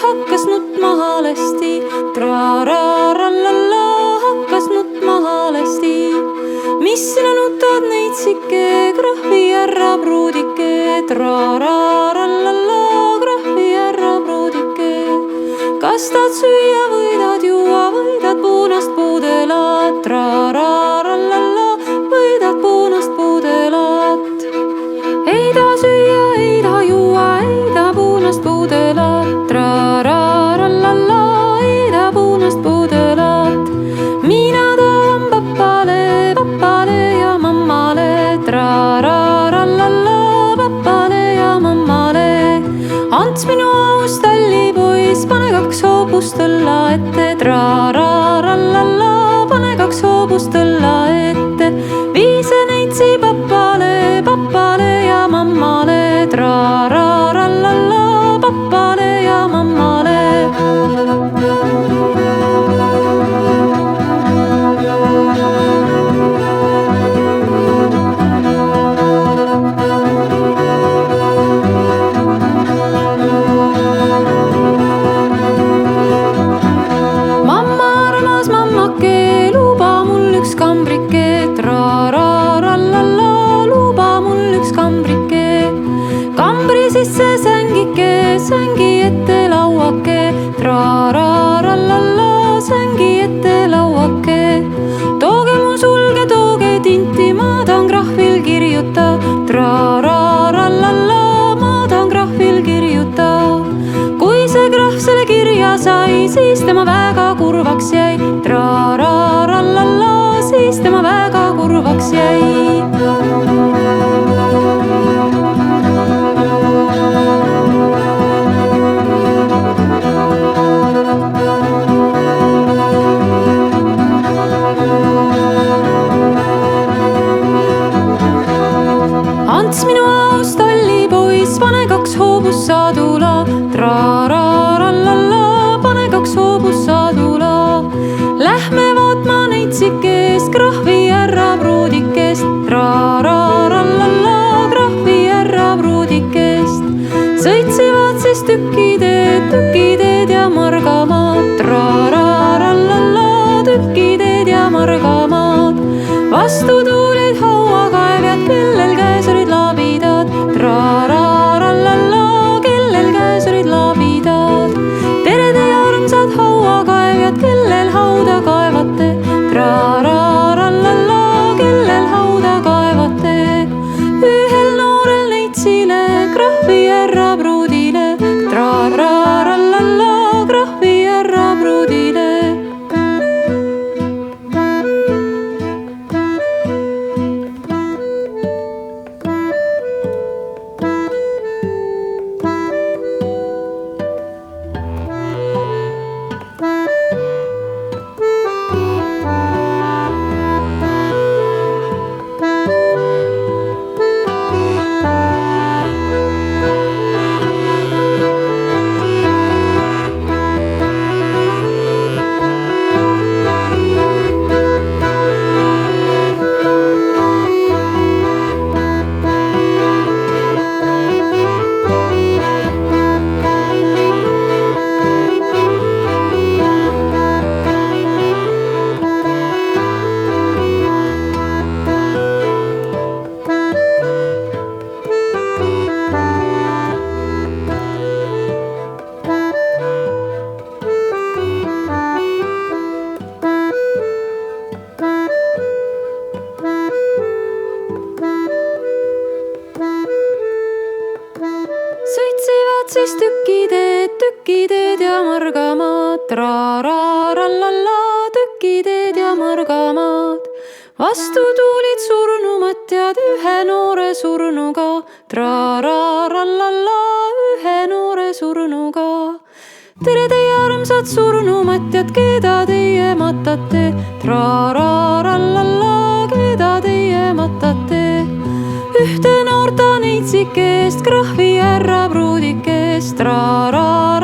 hakkas nutma halesti, tra-ra-ra-la-la, hakkas nutma halesti. Mis sina nutad, neitsike, krahvi härra pruudike, tra-ra-ra-la-la, krahvi härra pruudike. Kas tahad süüa või tahad juua või tahad puunast puudelat, tra-ra-ra-la-la, või tahad puunast puudelat. Ei taha süüa, ei taha juua, ei taha puunast puudelat, tra-ra-ra-la-la, ei taha puunast puudelat. Mina tahan papale ja mammale, tra-ra-ra-la-la, papale ja mammale. Ants minu aus tallipoiss, pane 2 hoobust õlla ette, tra-ra-ra-la-la, pane 2 hoobust õlla ette. Viise neitsi papale ja mammale, tra-ra-ra-la-la, papale ja mammale. Mamma armas mammake, luba mul üks kambrike, tra-ra-ra-la-la, luba mul üks kambrike. Kambri sisse sängike, sängi ette lauake, tra-ra-ra-la-la, sängi ette lauake. Tooge mu sulge, tooge tinti, ma tahan krahvil kirjuta, tra-ra-ra-la-la, ma tahan krahvil kirjuta. Kui see krahv selle kirja sai, siis tema väga kurvaks jäi, tra-ra-ra-la-la, siis tema väga kurvaks jäi. Ants minu aus tallipoiss, pane 2 hoobust saadula, tra-ra-ra-la-la, pane 2 hoobust saadula. Lähme vaatma neitsikest, krahvi härra pruudikest, tra-ra-ra-la-la, krahvi härra pruudikest. Sõitsivad siis tükiteed ja margamaad, tra-ra-ra-la-la, tükiteed ja margamaad. Vastu tuulid hauakaevjad, kellel käes olid laabidad, tra-ra-ra-la-la, kellel käes olid laabidad. Tere teie armsad hauakaevjad, kellel hauda kaevate, tra-ra-ra-la-la, kellel hauda kaevate. Ühel noorel neitsile, krahvi härra pruudile, tra-ra-ra-la-la, krahvi härra pruudile. Sõitsivad siis tükiteed ja margamaad, tra-ra-ra-la-la, tükiteed ja margamaad. Vastu tuulid surnumatjad ühe noore surnuga, tra-ra-ra-la-la, ühe noore surnuga. Tere teie armsad surnumatjad, keda teie matate, tra-ra-ra-la-la, keda teie matate. Ühte noorta neitsikest, krahvi härra pruudikest, tra-ra-ra-la-la.